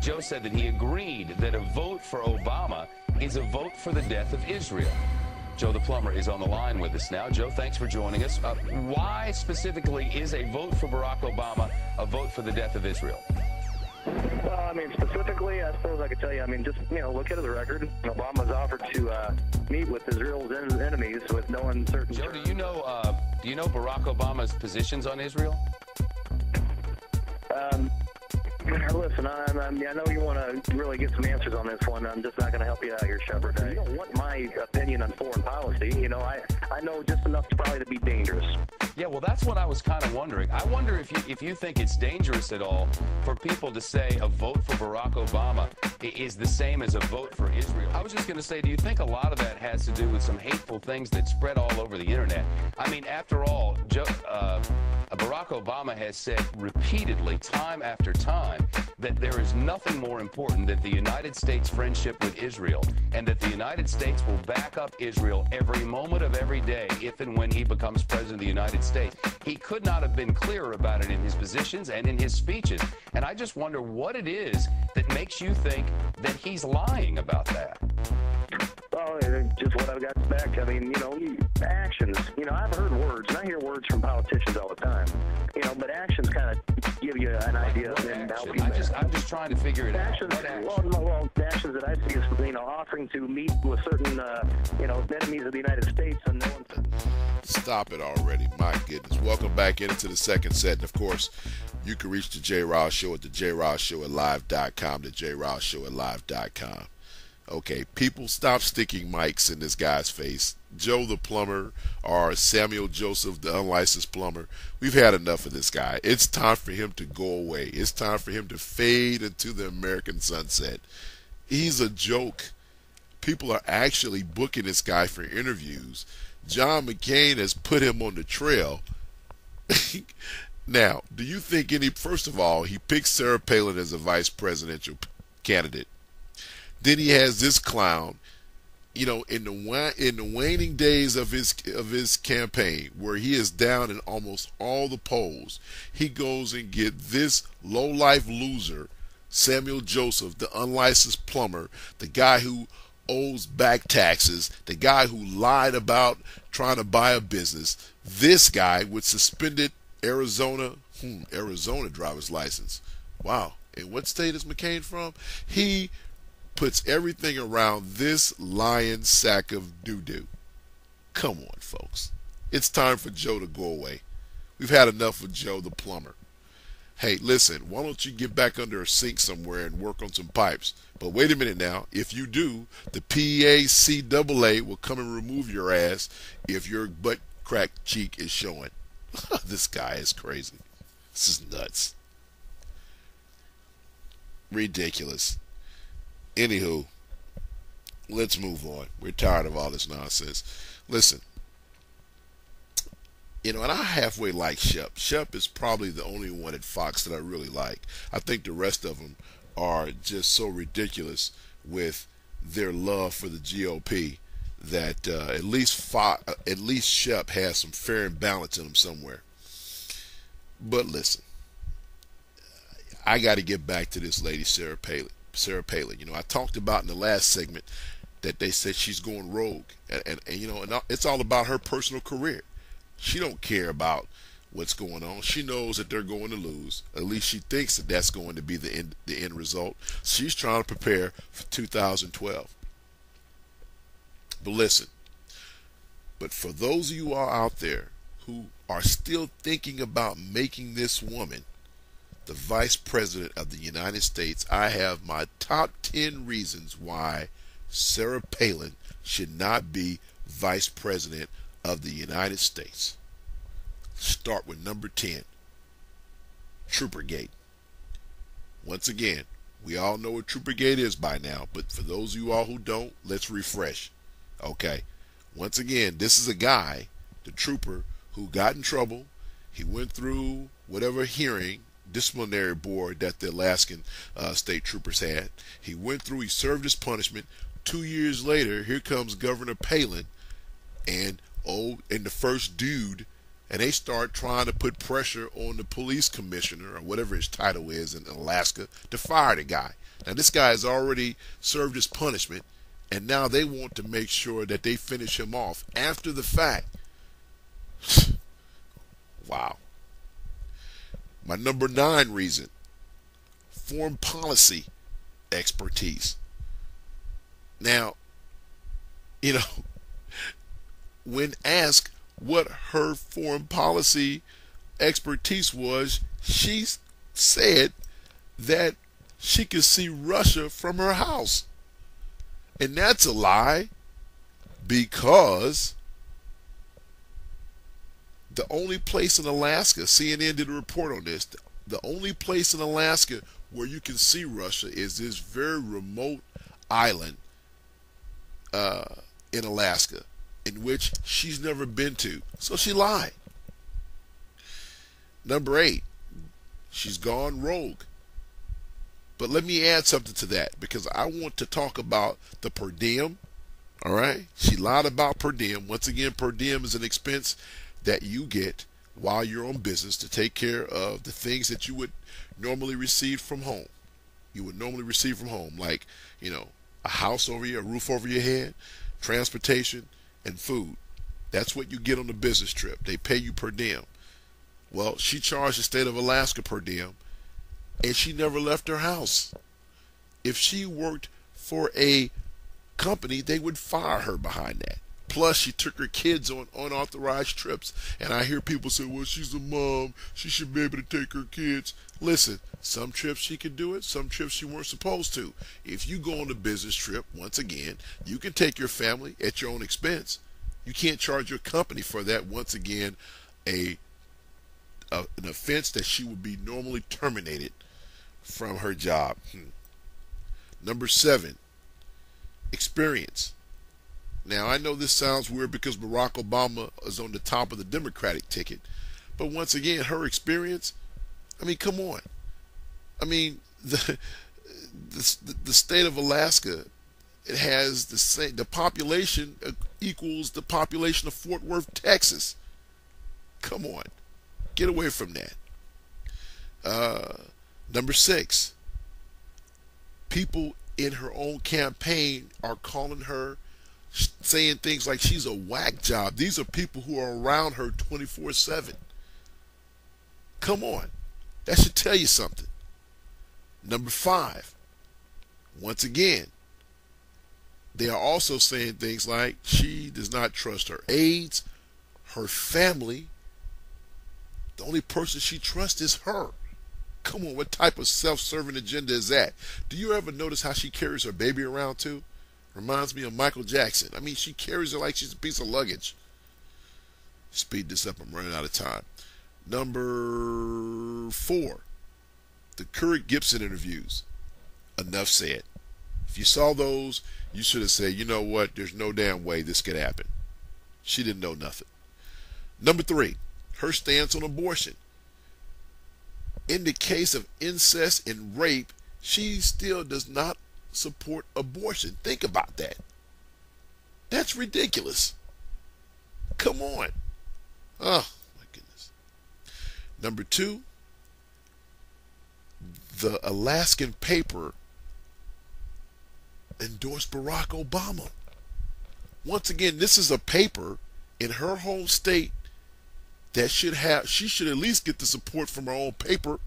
Joe said that he agreed that a vote for Obama is a vote for the death of Israel. Joe the plumber is on the line with us now. Joe, thanks for joining us. Why specifically is a vote for Barack Obama a vote for the death of Israel? Well, I mean, specifically, I suppose I could tell you, I mean, just, look at the record. Obama's offered to meet with Israel's enemies with no uncertainty. Joe, do you know Barack Obama's positions on Israel? Listen, I know you want to really get some answers on this one. I'm just not going to help you out here, Shepard. You don't want my opinion on foreign policy. I know just enough probably to be dangerous. Yeah, well, that's what I was kind of wondering. I wonder if you think it's dangerous at all for people to say a vote for Barack Obama is the same as a vote for Israel. I was just going to say, do you think a lot of that has to do with some hateful things that spread all over the internet? I mean, after all, Barack Obama has said repeatedly, time after time, that there is nothing more important than the United States' friendship with Israel, and that the United States will back up Israel every moment of every day if and when he becomes president of the United States. He could not have been clearer about it in his positions and in his speeches. And I just wonder what it is that makes you think that he's lying about that. Well, just what I've got back. I mean, actions. I've heard words, and I hear words from politicians all the time. But actions kind of give you an idea of how people. I'm just trying to figure it out. Actions, well, the actions that I see is, offering to meet with certain, enemies of the United States, and no one. Stop it already. My goodness. Welcome back into the second set. And, of course, you can reach the J. Ross Show at the JRossShow@live.com, the JRossShow@live.com. Okay, people stop sticking mics in this guy's face. Joe the plumber or Samuel Joseph the unlicensed plumber. We've had enough of this guy. It's time for him to go away. It's time for him to fade into the American sunset. He's a joke. People are actually booking this guy for interviews. John McCain has put him on the trail. Now, do you think first of all, he picked Sara Palin as a vice presidential candidate. Then he has this clown, in the waning days of his campaign, where he is down in almost all the polls, he goes and get this low-life loser, Samuel Joseph, the unlicensed plumber, the guy who owes back taxes, the guy who lied about trying to buy a business. This guy with suspended Arizona driver's license. Wow. And what state is McCain from? He puts everything around this lying sack of doo-doo. Come on, folks. It's time for Joe to go away. We've had enough of Joe the plumber. Hey, listen, why don't you get back under a sink somewhere and work on some pipes? But wait a minute now. If you do, the PACAA will come and remove your ass if your butt crack cheek is showing. This guy is crazy. This is nuts. Ridiculous. Anywho, let's move on. We're tired of all this nonsense. Listen, and I halfway like Shep. Shep is probably the only one at Fox that I really like. I think the rest of them are just so ridiculous with their love for the GOP that at least Shep has some fair and balance in him somewhere. But listen, I got to get back to this lady, Sara Palin. I talked about in the last segment that they said she's going rogue, and it's all about her personal career. She don't care about what's going on. She knows that they're going to lose. At least she thinks that that's going to be the end result. She's trying to prepare for 2012. But listen, for those of you all out there who are still thinking about making this woman the Vice President of the United States, I have my top 10 reasons why Sara Palin should not be Vice President of the United States. Start with number 10, Troopergate. Once again, we all know what Troopergate is by now, but for those of you all who don't, let's refresh. Okay, once again, this is a guy, the trooper, who got in trouble. He went through whatever hearing, disciplinary board that the Alaskan state troopers had. He went through, he served his punishment. 2 years later, here comes Governor Palin and the first dude, and they start trying to put pressure on the police commissioner, or whatever his title is in Alaska, to fire the guy. Now this guy has already served his punishment, and now they want to make sure that they finish him off after the fact. Wow. My number 9 reason, foreign policy expertise. Now, you know, when asked what her foreign policy expertise was, she said that she could see Russia from her house. And that's a lie, because the only place in Alaska, CNN did a report on this, the only place in Alaska where you can see Russia is this very remote island in Alaska, in which she's never been to. So she lied. Number 8, she's gone rogue. But let me add something to that, because I want to talk about the per diem. All right? She lied about per diem. Once again, per diem is an expense that you get while you're on business to take care of the things that you would normally receive from home. You would normally receive from home, like, you know, a house over you, a roof over your head, transportation, and food. That's what you get on the business trip. They pay you per diem. Well, she charged the state of Alaska per diem, and she never left her house. If she worked for a company, they would fire her behind that. Plus, she took her kids on unauthorized trips. And I hear people say, well, she's a mom, she should be able to take her kids. Listen, some trips she could do it, some trips she weren't supposed to. If you go on a business trip, once again, you can take your family at your own expense. You can't charge your company for that. Once again, an offense that she would be normally terminated from her job. Number 7, experience. Now, I know this sounds weird because Barack Obama is on the top of the Democratic ticket, but once again, her experience, I mean, come on. I mean, the state of Alaska, it has the population equals the population of Fort Worth, Texas. Come on. Get away from that. Number 6, people in her own campaign are calling her, saying things like she's a whack job. These are people who are around her 24/7. Come on. That should tell you something. Number 5, once again, they are also saying things like she does not trust her aides, her family. The only person she trusts is her. Come on, what type of self-serving agenda is that? Do you ever notice how she carries her baby around too? Reminds me of Michael Jackson. I mean, she carries her like she's a piece of luggage. Speed this up, I'm running out of time. Number 4, the Kurt Gibson interviews. Enough said. If you saw those, you should have said, you know what, there's no damn way this could happen. She didn't know nothing. Number 3, her stance on abortion. In the case of incest and rape, she still does not support abortion. Think about that. That's ridiculous. Come on. Oh, my goodness. Number 2, the Alaskan paper endorsed Barack Obama. Once again, this is a paper in her home state that she should at least get the support from her own paper.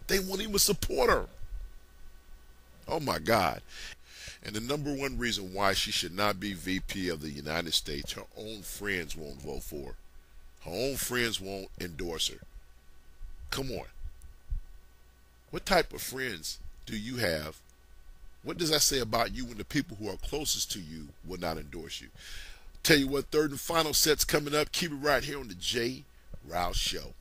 They won't even support her. Oh my God. And the number 1 reason why she should not be VP of the United States, her own friends won't vote for her. Her own friends won't endorse her. Come on. What type of friends do you have? What does that say about you when the people who are closest to you will not endorse you? Tell you what, third and final set's coming up. Keep it right here on the J. Rouse Show.